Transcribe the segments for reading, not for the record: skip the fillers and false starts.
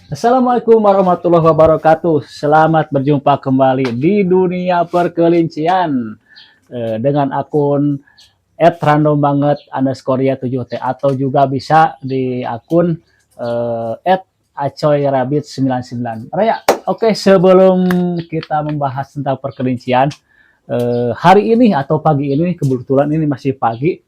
Assalamualaikum warahmatullahi wabarakatuh. Selamat berjumpa kembali di dunia perkelincian dengan akun @randombanget_7t atau juga bisa di akun @acoyrabbit99. Raya, oke, sebelum kita membahas tentang perkelincian hari ini atau pagi ini, kebetulan ini masih pagi,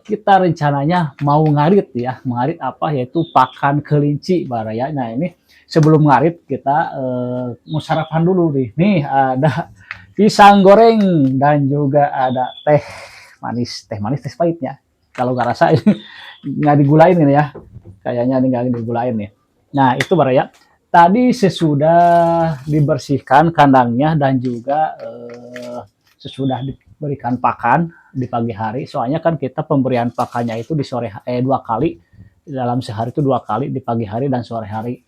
kita rencananya mau ngarit ya, ngarit apa yaitu pakan kelinci baraya. Nah ini sebelum ngarit kita mau sarapan dulu nih. Nih ada pisang goreng dan juga ada teh manis teh pahitnya. Kalau nggak rasa ini nggak digulain ini ya, kayaknya ini nggak digulain nih. Nah itu baraya. Tadi sesudah dibersihkan kandangnya dan juga sesudah diberikan pakan di pagi hari. Soalnya kan kita pemberian pakannya itu di sore 2 kali dalam sehari itu 2 kali di pagi hari dan sore hari.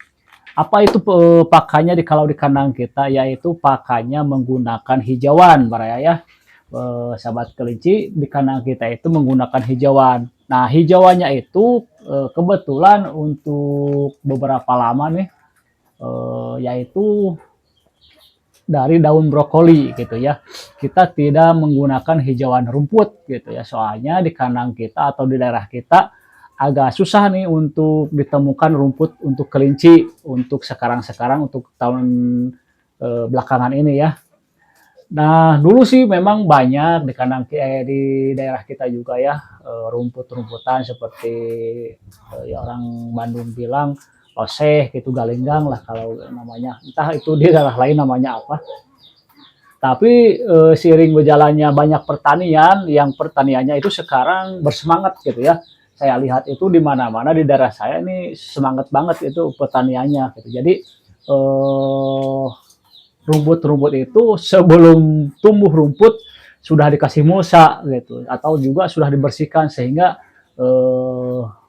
Apa itu pakannya kalau di kandang kita yaitu pakannya menggunakan hijauan, baraya ya. Sahabat kelinci di kandang kita itu menggunakan hijauan. Nah hijauannya itu kebetulan untuk beberapa lama nih yaitu dari daun brokoli gitu ya. Kita tidak menggunakan hijauan rumput gitu ya. Soalnya di kandang kita atau di daerah kita agak susah nih untuk ditemukan rumput untuk kelinci untuk sekarang-sekarang untuk tahun belakangan ini ya. Nah, dulu sih memang banyak di kandang di daerah kita juga ya rumput-rumputan seperti ya orang Bandung bilang oseh gitu galinggang lah kalau namanya. Entah itu di daerah lain namanya apa. Tapi seiring berjalannya banyak pertanian, yang pertaniannya itu sekarang bersemangat gitu ya. Saya lihat itu di mana-mana di daerah saya ini semangat banget itu pertaniannya gitu. Jadi rumput-rumput itu sebelum tumbuh rumput sudah dikasih mulsa gitu atau juga sudah dibersihkan sehingga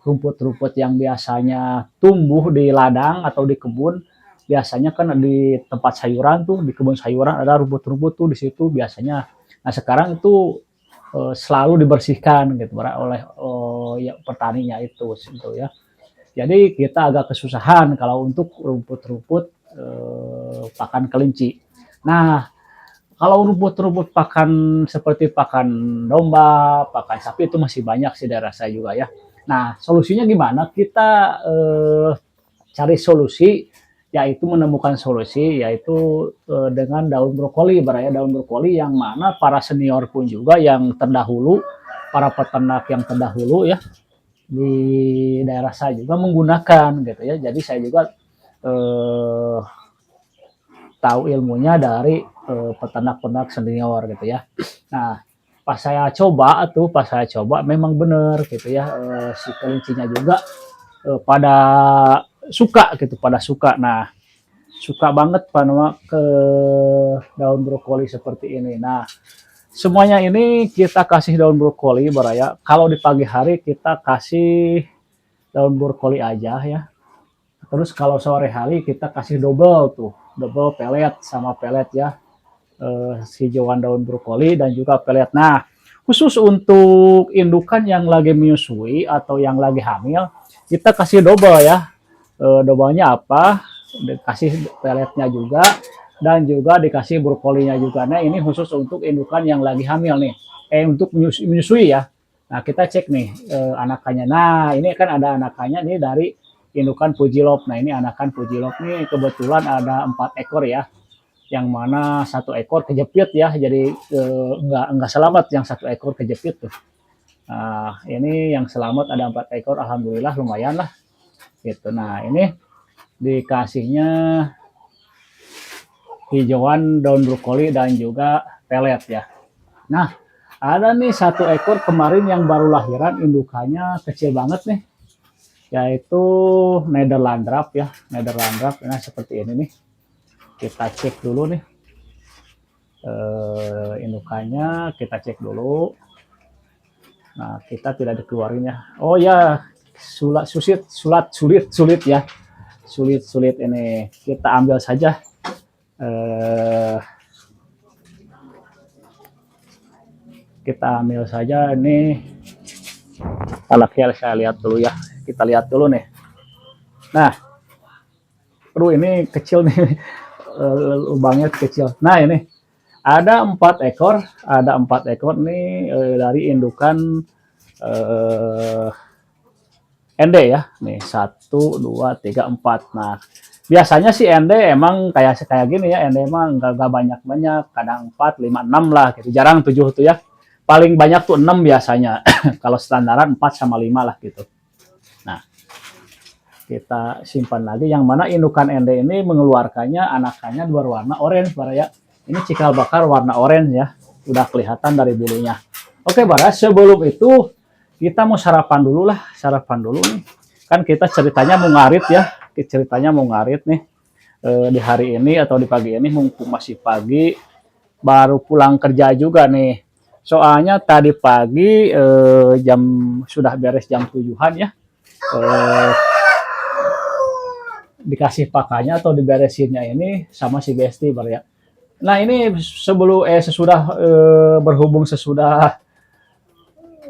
rumput-rumput yang biasanya tumbuh di ladang atau di kebun biasanya kan di tempat sayuran tuh di kebun sayuran ada rumput-rumput tuh di situ biasanya. Nah sekarang itu selalu dibersihkan gitu oleh ya, petaninya itu gitu ya. Jadi kita agak kesusahan kalau untuk rumput-rumput pakan kelinci. Nah kalau rumput-rumput pakan seperti pakan domba, pakan sapi itu masih banyak sih daerah saya juga ya. Nah solusinya gimana? Kita cari solusi yaitu menemukan solusi yaitu dengan daun brokoli, baraya daun brokoli yang mana para senior pun juga yang terdahulu, para peternak yang terdahulu ya di daerah saya juga menggunakan gitu ya. Jadi saya juga eh, tahu ilmunya dari peternak-peternak senior gitu ya. Nah pas saya coba memang benar gitu ya si kelincinya juga pada suka gitu, pada suka. Nah suka banget Panama ke daun brokoli seperti ini. Nah, semuanya ini kita kasih daun brokoli baraya. Kalau di pagi hari kita kasih daun brokoli aja ya. Terus kalau sore hari kita kasih double tuh, double pelet sama pelet ya. Hijauan daun brokoli dan juga pelet. Nah, khusus untuk indukan yang lagi menyusui atau yang lagi hamil, kita kasih double ya. Doublenya apa? Dikasih peletnya juga dan juga dikasih brokolinya juga. Nah, ini khusus untuk indukan yang lagi hamil nih. Untuk menyusui ya. Nah, kita cek nih anakannya. Nah, ini kan ada anakannya nih dari indukan Fujilop. Nah, ini anakan Fujilop nih kebetulan ada 4 ekor ya. Yang mana 1 ekor kejepit ya. Jadi enggak selamat yang 1 ekor kejepit tuh. Nah, ini yang selamat ada 4 ekor. Alhamdulillah lumayan lah. Gitu. Nah, ini dikasihnya hijauan daun brokoli dan juga pelet ya. Nah, ada nih 1 ekor kemarin yang baru lahiran, indukannya kecil banget nih, yaitu Nederland Draft ya, Nederland Draft. Nah seperti ini nih, kita cek dulu nih indukannya, kita cek dulu. Nah kita tidak dikeluarin ya. Oh ya, sulit ya, sulit ini kita ambil saja. Kita ambil saja ini anaknya, saya lihat dulu ya, kita lihat dulu nih. Nah Aduh ini kecil nih, lubangnya kecil. Nah ini ada empat ekor nih dari indukan eh, ende ya. Nih satu, dua, tiga, empat. Nah biasanya sih ende emang kayak kayak gini ya. Ende emang nggak banyak banyak, kadang 4, 5, 6 lah. Gitu. Jarang 7 tuh ya. Paling banyak tuh 6 biasanya. Kalau standaran 4 sama 5 lah gitu. Nah kita simpan lagi. Yang mana indukan ende ini mengeluarkannya anakannya berwarna orange, Bara ya. Ini cikal bakal warna orange ya. Udah kelihatan dari bulunya. Oke, Bara, sebelum itu kita mau sarapan dulu lah. Sarapan dulu nih. Kan kita ceritanya mau ngarit ya. Ceritanya mau ngarit nih. Di hari ini atau di pagi ini mumpung masih pagi. Baru pulang kerja juga nih. Soalnya tadi pagi jam sudah beres jam 7-an ya. Dikasih pakannya atau diberesinnya ini sama si Besti Bar ya. Nah ini sebelum sesudah berhubung sesudah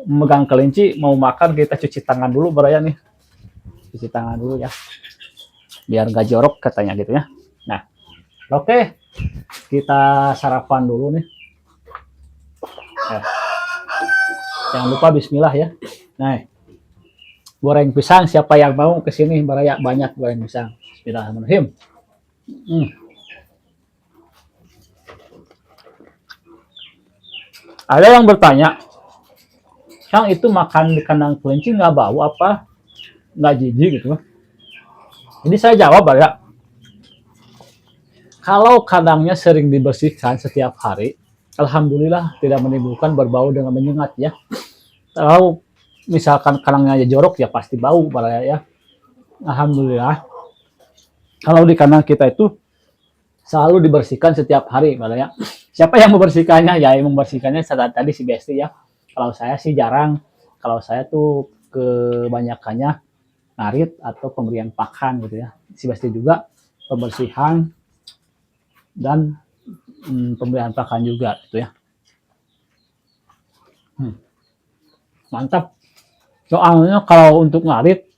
megang kelinci mau makan kita cuci tangan dulu Bar ya nih. Cuci tangan dulu ya. Biar gak jorok katanya gitu ya. Nah, oke. Kita sarapan dulu nih. Jangan lupa bismillah ya. Nah, goreng pisang siapa yang mau kesini Bar ya, banyak goreng pisang. Bismillahirrahmanirrahim. Ada yang bertanya, Kang itu makan di kandang kelinci nggak bau apa? Nggak jijik gitu? Jadi saya jawab ya, kalau kandangnya sering dibersihkan setiap hari, alhamdulillah tidak menimbulkan berbau dengan menyengat ya. Kalau misalkan kandangnya jorok ya pasti bau ya. Alhamdulillah. Kalau di kandang kita itu selalu dibersihkan setiap hari ya. Siapa yang membersihkannya? Ya yang membersihkannya tadi si Besti ya. Kalau saya sih jarang. Kalau saya tuh kebanyakannya ngarit atau pemberian pakan gitu ya. Si Besti juga pembersihan dan pemberian pakan juga gitu ya. Mantap. Soalnya kalau untuk ngarit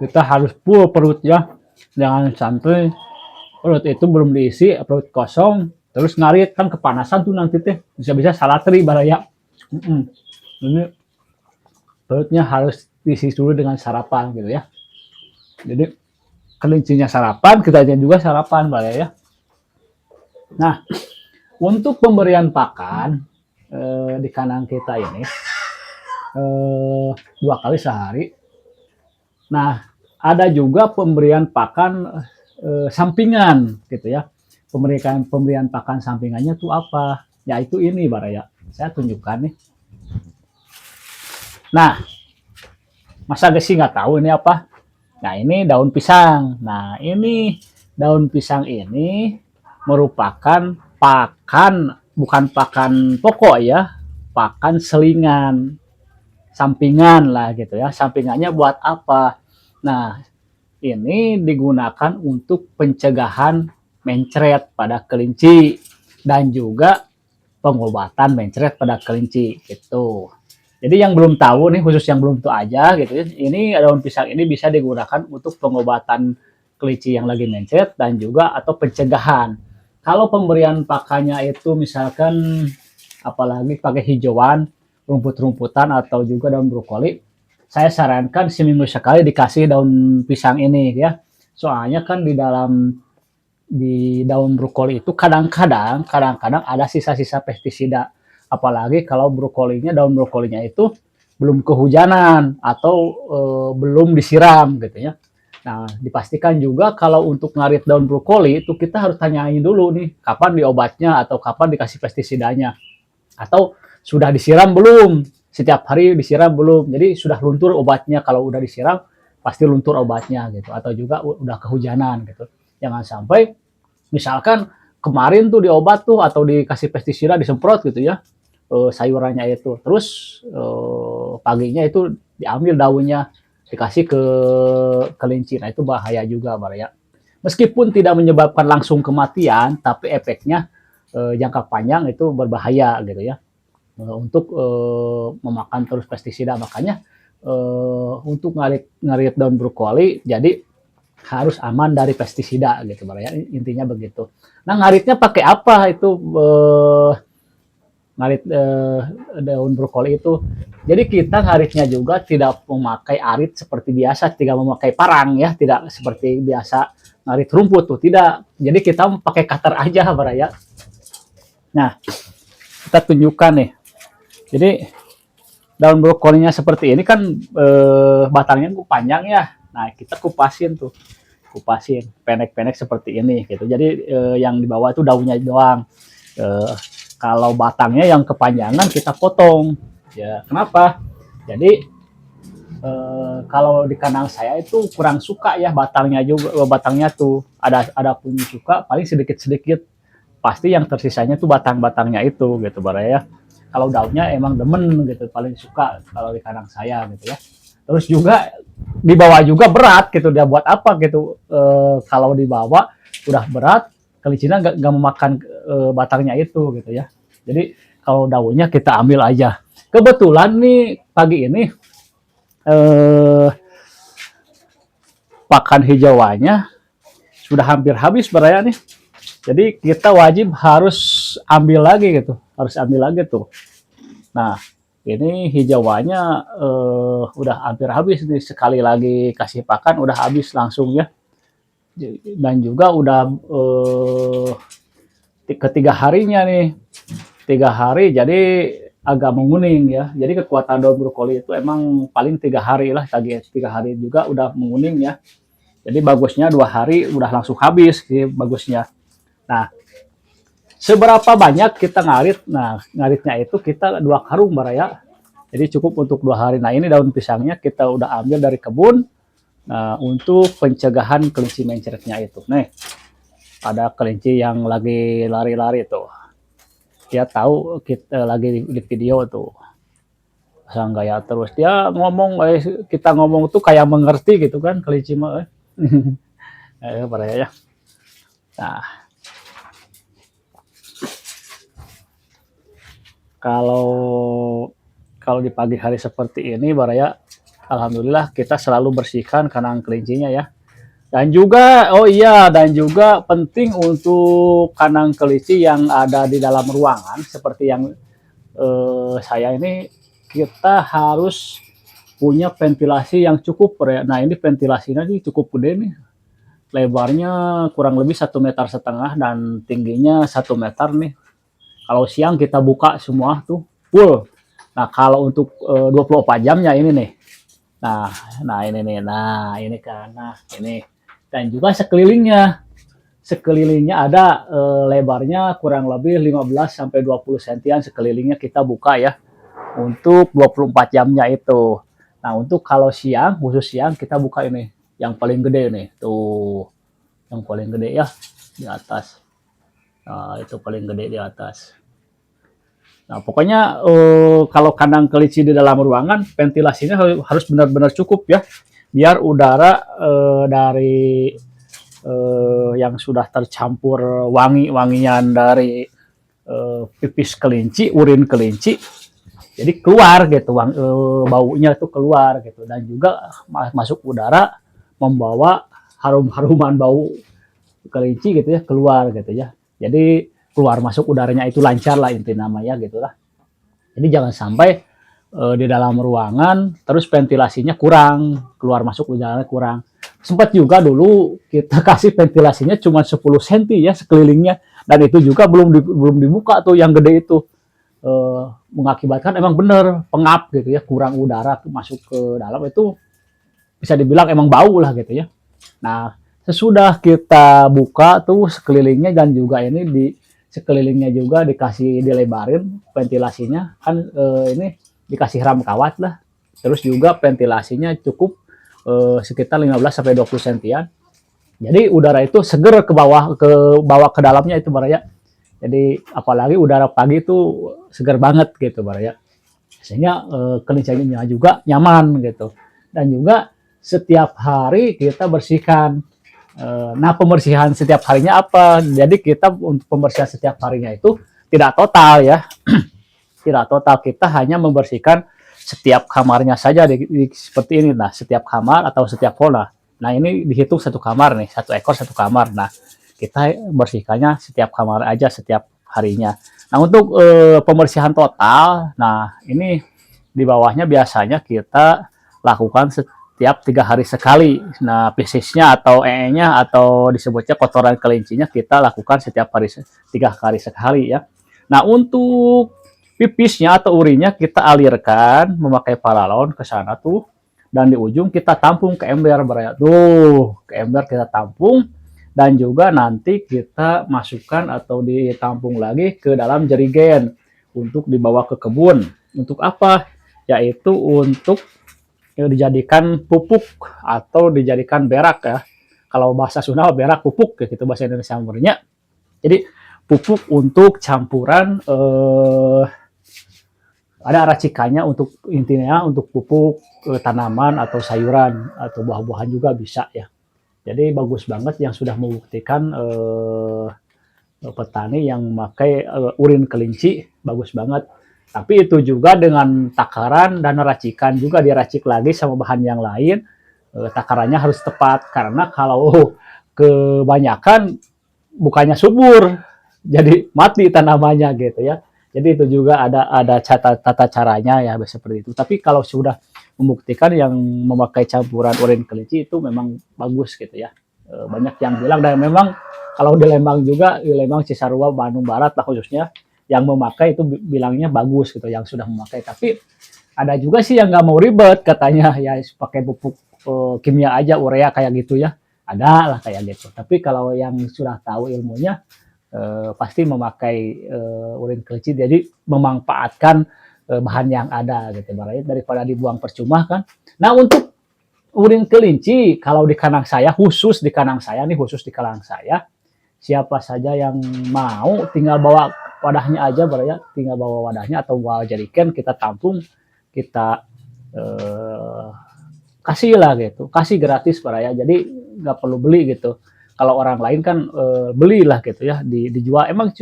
kita harus full perut ya. Jangan sampai perut itu belum diisi, perut kosong, terus ngarit kan kepanasan tuh nanti teh bisa-bisa salah teri baraya. Ini perutnya harus diisi dulu dengan sarapan gitu ya. Jadi kelincinya sarapan, kita juga sarapan baraya ya. Nah, untuk pemberian pakan di kandang kita ini 2 kali sehari. Nah, ada juga pemberian pakan sampingan gitu ya. Pemberian pakan sampingannya tuh apa? Yaitu ini Baraya. Saya tunjukkan nih. Nah, masa sih nggak tahu ini apa? Nah, ini daun pisang. Nah, ini daun pisang ini merupakan pakan, bukan pakan pokok ya, pakan selingan, sampingan lah gitu ya. Sampingannya buat apa? Nah, ini digunakan untuk pencegahan mencret pada kelinci dan juga pengobatan mencret pada kelinci gitu. Jadi yang belum tahu nih, khusus yang belum tahu aja gitu ya, ini daun pisang ini bisa digunakan untuk pengobatan kelinci yang lagi mencret dan juga atau pencegahan. Kalau pemberian pakannya itu misalkan apalagi pakai hijauan, rumput-rumputan atau juga daun brokoli, saya sarankan seminggu sekali dikasih daun pisang ini ya. Soalnya kan di daun brokoli itu kadang-kadang ada sisa-sisa pestisida. Apalagi kalau daun brokolinya itu belum kehujanan atau belum disiram gitu ya. Nah, dipastikan juga kalau untuk ngarit daun brokoli itu kita harus tanyain dulu nih kapan diobatnya atau kapan dikasih pestisidanya. Atau sudah disiram belum? Setiap hari disiram belum? Jadi sudah luntur obatnya. Kalau udah disiram pasti luntur obatnya gitu. Atau juga udah kehujanan gitu. Jangan sampai misalkan kemarin tuh diobat tuh atau dikasih pestisida disemprot gitu ya sayurannya itu. Terus paginya itu diambil daunnya dikasih ke kelinci. Nah itu bahaya juga ya. Meskipun tidak menyebabkan langsung kematian, tapi efeknya jangka panjang itu berbahaya gitu ya untuk memakan terus pestisida. Makanya untuk ngarit daun brokoli jadi harus aman dari pestisida gitu ya, intinya begitu. Nah, ngaritnya pakai apa itu, ngarit daun brokoli itu. Jadi kita ngaritnya juga tidak memakai arit seperti biasa, tidak memakai parang ya, tidak seperti biasa ngarit rumput tuh, tidak. Jadi kita pakai cutter aja baraya. Nah, kita tunjukkan nih. Jadi daun brokolinya seperti ini kan, batangnya panjang ya. Nah, kita kupasin tuh. Kupasin pendek-pendek seperti ini gitu. Jadi yang di bawah itu daunnya doang. Eh, Kalau batangnya yang kepanjangan kita potong. Ya, kenapa? Jadi kalau di kandang saya itu kurang suka ya batangnya juga, batangnya tuh ada pun suka paling sedikit-sedikit. Pasti yang tersisanya tuh batang-batangnya itu gitu baraya. Kalau daunnya emang demen gitu, paling suka kalau di kandang saya gitu ya. Terus juga dibawa juga berat gitu, dia buat apa gitu, kalau dibawa udah berat, kelicinya nggak memakan batangnya itu gitu ya. Jadi kalau daunnya kita ambil aja. Kebetulan nih pagi ini eh, pakan hijauannya sudah hampir habis beraya nih. Jadi kita wajib harus ambil lagi gitu, harus ambil lagi tuh. Nah, ini hijauannya udah hampir habis nih, sekali lagi kasih pakan udah habis langsung ya. Dan juga udah ketiga harinya nih, 3 hari jadi agak menguning ya. Jadi kekuatan daun brokoli itu emang paling 3 hari lah, 3 hari juga udah menguning ya. Jadi bagusnya 2 hari udah langsung habis sih bagusnya. Nah, seberapa banyak kita ngarit? Nah, ngaritnya itu kita 2 karung baraya. Jadi cukup untuk 2 hari. Nah, ini daun pisangnya kita udah ambil dari kebun. Nah, untuk pencegahan kelinci mencretnya itu. Nih, ada kelinci yang lagi lari-lari tuh. Dia tahu kita lagi di video tuh. Pasang gaya terus. Dia ngomong, kita ngomong tuh kayak mengerti gitu kan kelinci mah. Ya. Nah, kalau kalau di pagi hari seperti ini baraya, alhamdulillah kita selalu bersihkan kandang kelincinya ya. Dan juga, oh iya, dan juga penting untuk kandang kelinci yang ada di dalam ruangan seperti yang saya ini, kita harus punya ventilasi yang cukup ya. Nah, ini ventilasinya ini cukup gede nih. Lebarnya kurang lebih 1,5 meter dan tingginya 1 meter nih. Kalau siang kita buka semua tuh full. Nah, kalau untuk 24 jamnya ini nih. Nah, nah ini nih. Nah, ini kan. Nah, ini. Dan juga sekelilingnya. Sekelilingnya ada lebarnya kurang lebih 15 sampai 20 sentian sekelilingnya kita buka ya. Untuk 24 jamnya itu. Nah, untuk kalau siang, khusus siang kita buka ini. Yang paling gede nih. Tuh. Yang paling gede ya di atas. Nah, itu paling gede di atas. Nah, pokoknya kalau kandang kelinci di dalam ruangan, ventilasinya harus benar-benar cukup ya, biar udara dari yang sudah tercampur wangi-wangian dari pipis kelinci, urin kelinci, jadi keluar gitu, baunya itu keluar gitu, dan juga masuk udara membawa harum-haruman bau kelinci gitu ya, keluar gitu ya. Jadi keluar masuk udaranya itu lancar lah inti namanya gitu lah. Jadi jangan sampai di dalam ruangan terus ventilasinya kurang, keluar masuk udaranya kurang. Sempat juga dulu kita kasih ventilasinya cuma 10 cm ya sekelilingnya, dan itu juga belum dibuka tuh yang gede itu. Mengakibatkan emang bener pengap gitu ya, kurang udara masuk ke dalam, itu bisa dibilang emang bau lah gitu ya. Nah, sesudah kita buka tuh sekelilingnya, dan juga ini di sekelilingnya juga dikasih dilebarin ventilasinya kan, ini dikasih ram kawat lah, terus juga ventilasinya cukup sekitar 15 sampai 20 sentian. Jadi udara itu seger ke bawah ke dalamnya itu baraya. Jadi apalagi udara pagi itu seger banget gitu baraya. Sehingga kelincinya juga nyaman gitu. Dan juga setiap hari kita bersihkan. Nah, pembersihan setiap harinya apa? Jadi kita untuk pembersihan setiap harinya itu tidak total ya. Tidak total, kita hanya membersihkan setiap kamarnya saja seperti ini. Nah, setiap kamar atau setiap zona. Nah ini dihitung satu kamar nih, satu ekor satu kamar. Nah kita bersihkannya setiap kamar aja setiap harinya. Nah untuk pembersihan total, nah ini di bawahnya biasanya kita lakukan setiap 3 hari sekali. Nah pisisnya atau nya atau disebutnya kotoran kelincinya kita lakukan setiap hari 3 hari sekali ya. Nah untuk pipisnya atau urinnya kita alirkan memakai paralon ke sana tuh, dan di ujung kita tampung ke ember berarti tuh, ke ember kita tampung, dan juga nanti kita masukkan atau ditampung lagi ke dalam jerigen untuk dibawa ke kebun. Untuk apa? Yaitu untuk dijadikan pupuk atau dijadikan berak ya. Kalau bahasa Sunda berak pupuk ya gitu bahasa Indonesia umurnya. Jadi pupuk untuk campuran ada racikannya untuk intinya untuk pupuk tanaman atau sayuran atau buah-buahan juga bisa ya. Jadi bagus banget yang sudah membuktikan petani yang memakai urin kelinci bagus banget. Tapi itu juga dengan takaran dan racikan juga diracik lagi sama bahan yang lain. Takarannya harus tepat karena kalau kebanyakan bukannya subur, jadi mati tanamannya gitu ya. Jadi itu juga ada tata caranya ya seperti itu. Tapi kalau sudah membuktikan yang memakai campuran urin kelinci itu memang bagus gitu ya. Banyak yang bilang, dan memang kalau di Lembang juga, di Lembang, Cisarua, Bandung Barat lah khususnya, yang memakai itu bilangnya bagus gitu, yang sudah memakai. Tapi ada juga sih yang nggak mau ribet katanya ya pakai pupuk kimia aja, urea kayak gitu ya. Ada lah kayak gitu. Tapi kalau yang sudah tahu ilmunya pasti memakai urin kelinci, jadi memanfaatkan bahan yang ada gitu daripada dibuang percuma kan. Nah untuk urin kelinci kalau di kandang saya, khusus di kandang saya nih, khusus di kandang saya, siapa saja yang mau tinggal bawa wadahnya aja ya, tinggal bawa wadahnya atau bawa jerigen, kita tampung, kita kasih lah gitu, kasih gratis ya, jadi nggak perlu beli gitu. Kalau orang lain kan belilah gitu ya, dijual. Emang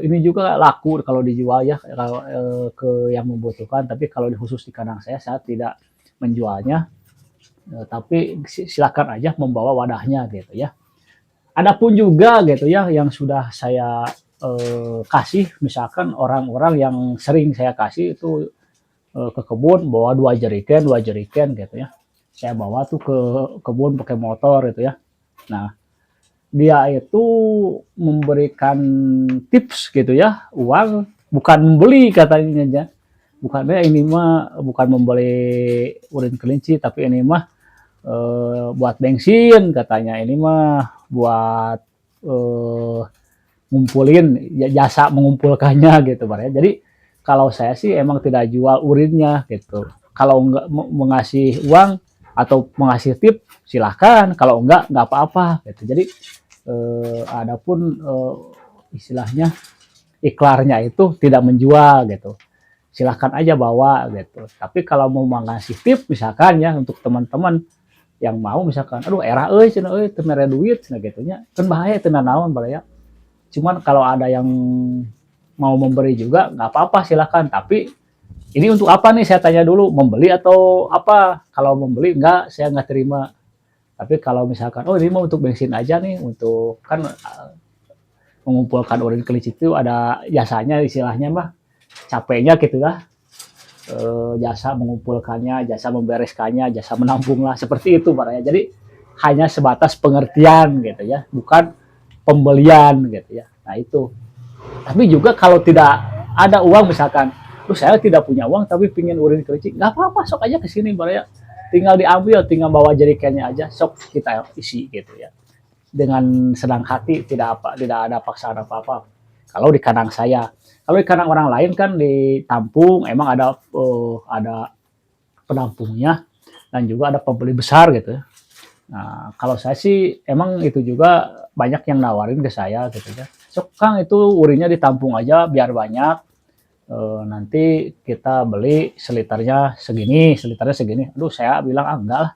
ini juga laku kalau dijual ya, kalau ke yang membutuhkan. Tapi kalau khusus di kandang saya tidak menjualnya. Tapi silakan aja membawa wadahnya gitu ya. Adapun juga gitu ya yang sudah saya kasih, misalkan orang-orang yang sering saya kasih itu ke kebun bawa dua jerigen gitu ya. Saya bawa tuh ke kebun pakai motor gitu ya. Nah, dia itu memberikan tips gitu ya, uang, bukan membeli katanya aja. Bukan ini mah bukan membeli urin kelinci, tapi ini mah buat bensin katanya. Ini mah buat ngumpulin jasa mengumpulkannya gitu Pak ya. Jadi kalau saya sih emang tidak jual urinnya gitu. Kalau enggak mengasih uang atau mengasih tip silahkan, kalau enggak apa-apa gitu. Jadi adapun istilahnya iklarnya itu tidak menjual gitu. Silahkan aja bawa gitu. Tapi kalau mau mengasih tip misalkan ya untuk teman-teman yang mau misalkan, aduh era cenah teu mere duit cenah gitu nya. Kan bahaya teu naon ya. Cuman kalau ada yang mau memberi juga nggak apa-apa silahkan. Tapi ini untuk apa nih saya tanya dulu, membeli atau apa? Kalau membeli enggak, saya nggak terima. Tapi kalau misalkan, oh ini mau untuk bensin aja nih, untuk kan mengumpulkan urin kelinci itu ada jasanya istilahnya mah, capeknya gitu lah. Jasa mengumpulkannya, jasa membereskannya, jasa menampung lah, seperti itu Pak ya. Jadi hanya sebatas pengertian gitu ya, bukan pembelian gitu ya. Nah itu. Tapi juga kalau tidak ada uang misalkan, saya tidak punya uang tapi pingin urin kelinci, nggak apa-apa, sok aja ke sini Pak ya. Tinggal diambil, tinggal bawa jerigennya aja, sok kita isi gitu ya. Dengan senang hati, tidak ada paksaan apa-apa. Kalau di kandang saya, kalau di kandang orang lain kan ditampung, emang ada penampungnya dan juga ada pembeli besar gitu. Nah, kalau saya sih emang itu juga banyak yang nawarin ke saya gitu ya. Sok Kang itu urinnya ditampung aja biar banyak. Nanti kita beli seliternya segini. Aduh saya bilang enggak lah.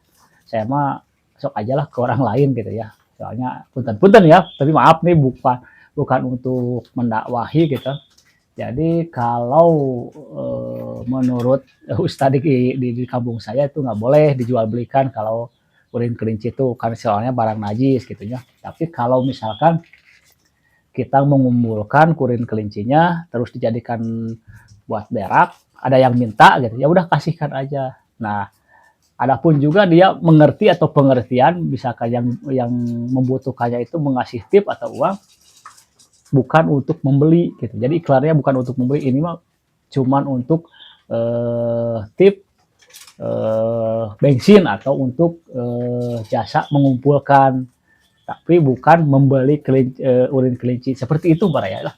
Saya mah sok aja lah ke orang lain gitu ya. Soalnya punten-punten ya, tapi maaf nih bukan untuk mendakwahi gitu. Jadi kalau menurut Ustadz di kampung saya itu nggak boleh dijual belikan kalau urin kelinci itu karena soalnya barang najis gitu ya. Tapi kalau misalkan kita mengumpulkan urin kelincinya terus dijadikan buat berak, ada yang minta gitu, ya udah kasihkan aja. Nah, adapun juga dia mengerti atau pengertian, misalkan yang membutuhkannya itu mengasih tip atau uang, bukan untuk membeli gitu. Jadi iklannya bukan untuk membeli, ini mah cuman untuk tip bensin atau untuk jasa mengumpulkan, tapi bukan membeli urin kelinci seperti itu para ya.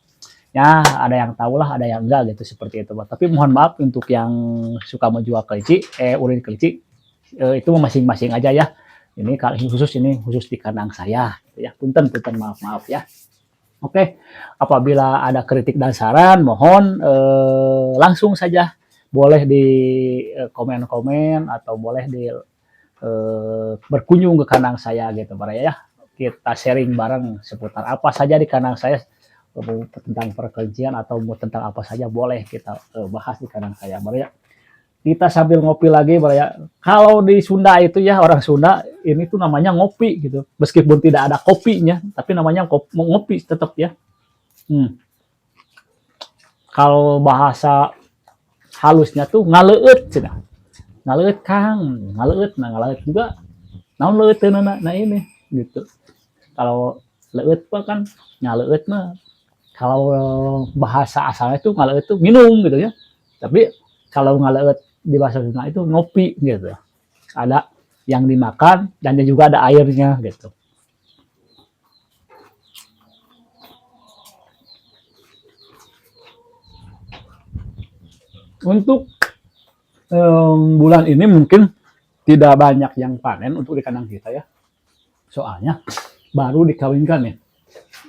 Ya ada yang tahu lah, ada yang enggak gitu seperti itu. Tapi mohon maaf untuk yang suka menjual kelinci, urin kelinci itu masing-masing aja ya. Ini khusus di kandang saya gitu ya. Punten maaf ya. Oke, apabila ada kritik dan saran, mohon langsung saja, boleh di komen-komen atau boleh di berkunjung ke kandang saya gitu para ya. Kita sharing bareng seputar apa saja di kandang saya, tentang perkelincian atau tentang apa saja boleh kita bahas di kandang saya para ya. Kita sambil ngopi lagi para ya. Kalau di Sunda itu ya, orang Sunda ini tuh namanya ngopi gitu. Meskipun tidak ada kopinya, tapi namanya ngopi tetap ya. Kalau bahasa halusnya tuh ngaleut cenah. Ngaleut Kang, ngaleut. Nah, ngaleut juga naon leuit nah ini gitu. Kalau leut kan ngaleut mah kalau bahasa asalnya itu ngaleut itu minum gitu ya. Tapi kalau ngaleut di bahasa Sunda itu ngopi gitu. Ada yang dimakan dan juga ada airnya gitu. Untuk bulan ini mungkin tidak banyak yang panen untuk di kandang kita ya. Soalnya baru dikawinkan nih.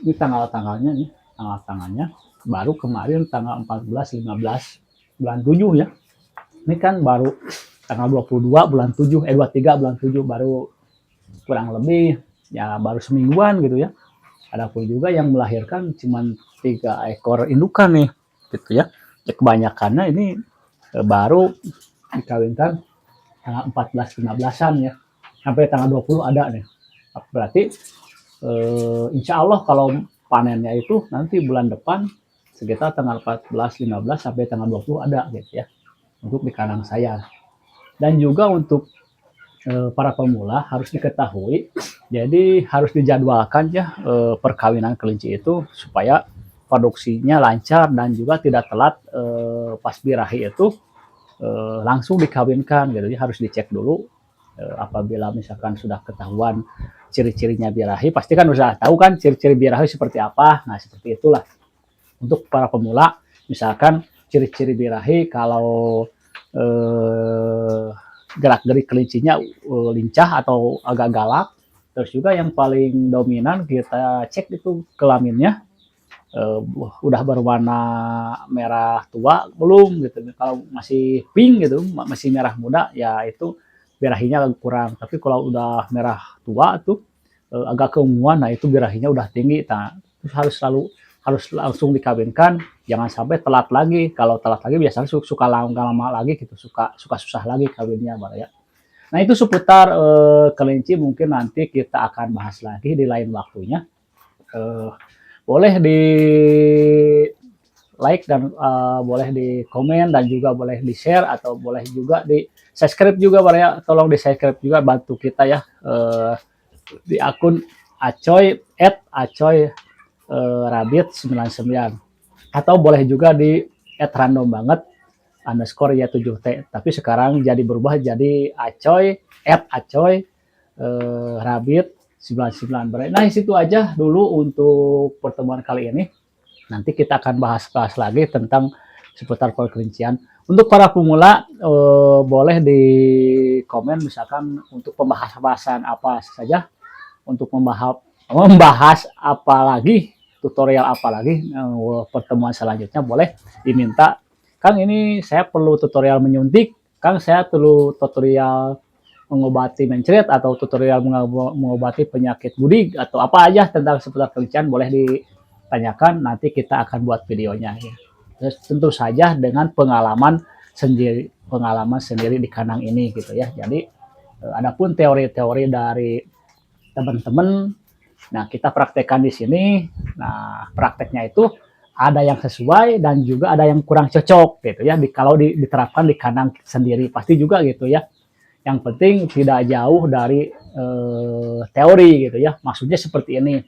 Ini tanggal-tanggalnya nih, tanggal-tanggalnya baru kemarin tanggal 14, 15 bulan 7 ya. Ini kan baru tanggal 22 bulan 7, 23 bulan 7 baru kurang lebih ya baru semingguan gitu ya. Adapun juga yang melahirkan cuma 3 ekor indukan nih gitu ya. Ya kebanyakannya ini baru dikawinkan tanggal 14 15-an ya. Sampai tanggal 20 ada nih. Berarti insya Allah kalau panennya itu nanti bulan depan sekitar tanggal 14, 15 sampai tanggal 20 ada gitu ya untuk di kandang saya. Dan juga untuk para pemula harus diketahui, jadi harus dijadwalkan ya perkawinan kelinci itu supaya produksinya lancar dan juga tidak telat pas birahi itu langsung dikawinkan gitu ya. Harus dicek dulu apabila misalkan sudah ketahuan ciri-cirinya birahi, pasti kan udah tahu kan ciri-ciri birahi seperti apa. Nah, seperti itulah untuk para pemula. Misalkan ciri-ciri birahi kalau gerak-gerik kelincinya lincah atau agak galak. Terus juga yang paling dominan kita cek itu kelaminnya udah berwarna merah tua belum gitu. Kalau masih pink gitu, masih merah muda ya itu birahinya kurang. Tapi kalau udah merah tua tuh agak keunguan, nah itu birahinya udah tinggi. Nah, harus langsung dikawinkan, jangan sampai telat lagi. Kalau telat lagi biasanya suka lama lagi gitu, suka susah lagi kawinnya ya. Nah, itu seputar kelinci, mungkin nanti kita akan bahas lagi di lain waktunya. Boleh di like dan boleh di komen dan juga boleh di share atau boleh juga di subscribe juga ya. Tolong di subscribe juga, bantu kita ya di akun Acoy @acoy_rabbit 99 atau boleh juga di @random banget underscore ya 7T, tapi sekarang jadi berubah jadi acoy rabbit 99. Nah, situ aja dulu untuk pertemuan kali ini. Nanti kita akan bahas lagi tentang seputar perkelincian. Untuk para pemula boleh di komen misalkan untuk pembahasan apa saja, untuk membahas apa lagi, tutorial apa lagi, pertemuan selanjutnya boleh diminta. Kang, ini saya perlu tutorial menyuntik, Kang saya perlu tutorial mengobati mencret atau tutorial mengobati penyakit gudik atau apa aja tentang seputar kelincian boleh ditanyakan, nanti kita akan buat videonya ya. Terus tentu saja dengan pengalaman sendiri di kandang ini gitu ya. Jadi Adapun teori-teori dari teman-teman, nah kita praktekkan di sini. Nah, prakteknya itu ada yang sesuai dan juga ada yang kurang cocok gitu ya. Kalau diterapkan di kandang sendiri pasti juga gitu ya. Yang penting tidak jauh dari teori gitu ya. Maksudnya seperti ini.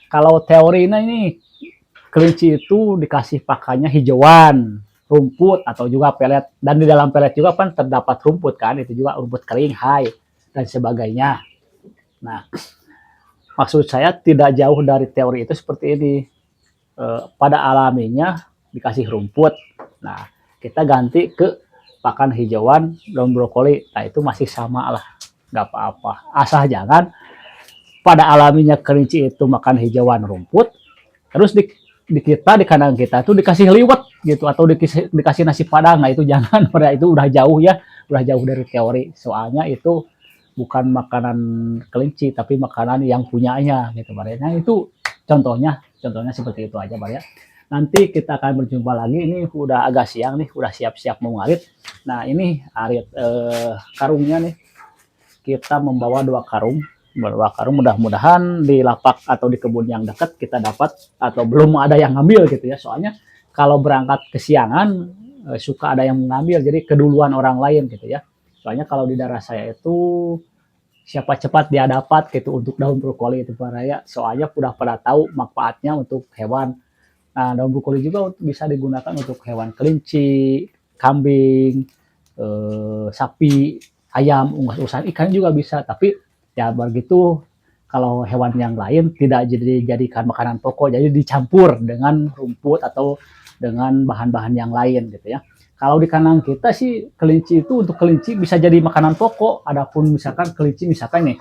Kalau teori ini kelinci itu dikasih pakannya hijauan, rumput atau juga pelet, dan di dalam pelet juga kan terdapat rumput kan, itu juga rumput kering, hai dan sebagainya. Nah, maksud saya tidak jauh dari teori itu seperti ini. Pada alaminya dikasih rumput. Nah, kita ganti ke pakan hijauan daun brokoli. Nah, itu masih sama lah, nggak apa-apa. Asal jangan pada alaminya kelinci itu makan hijauan rumput, terus di kita di kandang kita tuh dikasih liwet gitu atau dikasih nasi padang. Nah itu jangan, pada itu udah jauh ya, udah jauh dari teori. Soalnya itu bukan makanan kelinci tapi makanan yang punyanya gitu Bar. Nah itu contohnya seperti itu aja Bar ya. Nanti kita akan berjumpa lagi. Ini udah agak siang nih, udah siap-siap mau ngarit. Nah ini arit karungnya nih, kita membawa 2 karung. Mudah-mudahan di lapak atau di kebun yang dekat kita dapat atau belum ada yang ngambil gitu ya. Soalnya kalau berangkat kesiangan suka ada yang mengambil, jadi keduluan orang lain gitu ya. Soalnya kalau di daerah saya itu siapa cepat dia dapat gitu untuk daun brokoli itu Pak Raya. Soalnya udah pada tahu manfaatnya untuk hewan. Nah, daun brokoli juga bisa digunakan untuk hewan kelinci, kambing, sapi, ayam, unggas-unggasan ikan juga bisa. Tapi ya begitu, kalau hewan yang lain tidak dijadikan makanan pokok, jadi dicampur dengan rumput atau dengan bahan-bahan yang lain gitu ya. Kalau di kandang kita sih kelinci itu untuk kelinci bisa jadi makanan pokok. Adapun misalkan kelinci misalkan nih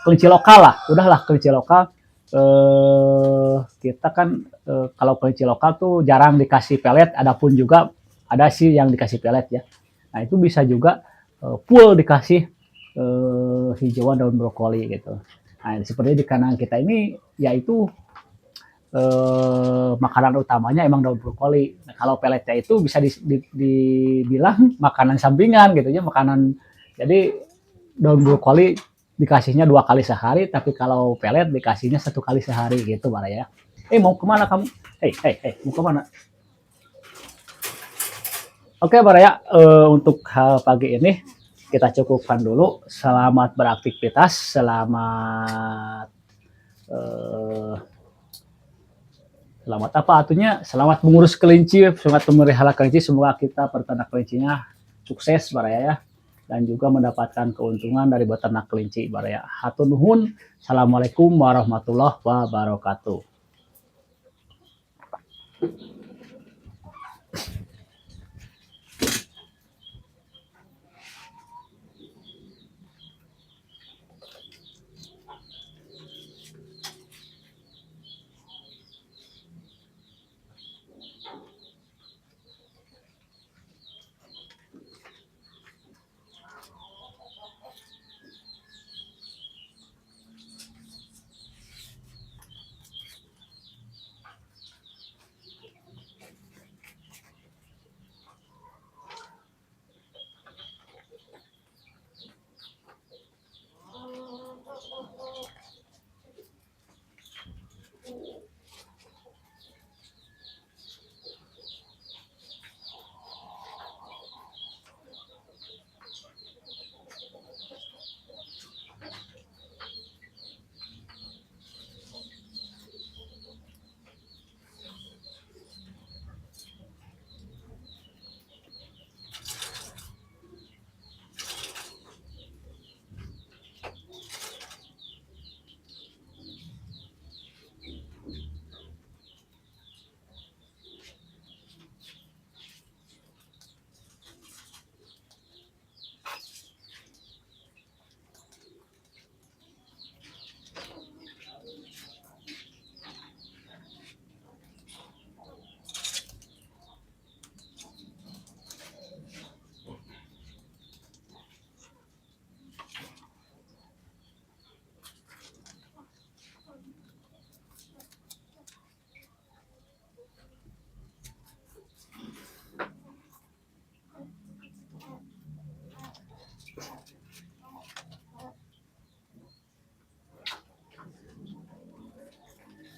kelinci lokal lah, udahlah kelinci lokal kita kan kalau kelinci lokal tuh jarang dikasih pelet. Adapun juga ada sih yang dikasih pelet ya. Nah itu bisa juga full dikasih hijauan daun brokoli gitu. Nah seperti di kandang kita ini yaitu makanan utamanya emang daun brokoli. Nah, kalau peletnya itu bisa dibilang makanan sampingan gitu ya, makanan. Jadi daun brokoli dikasihnya 2 kali sehari, tapi kalau pelet dikasihnya 1 kali sehari gitu Bara ya. Mau kemana kamu? Mau kemana? Oke Bara ya, untuk hal pagi ini kita cukupkan dulu. Selamat beraktivitas, selamat selamat apa artinya? Selamat mengurus kelinci, selamat memelihara kelinci. Semoga kita peternak kelincinya sukses Bara ya, dan juga mendapatkan keuntungan dari beternak kelinci Bara ya. Hatur nuhun. Assalamualaikum warahmatullahi wabarakatuh.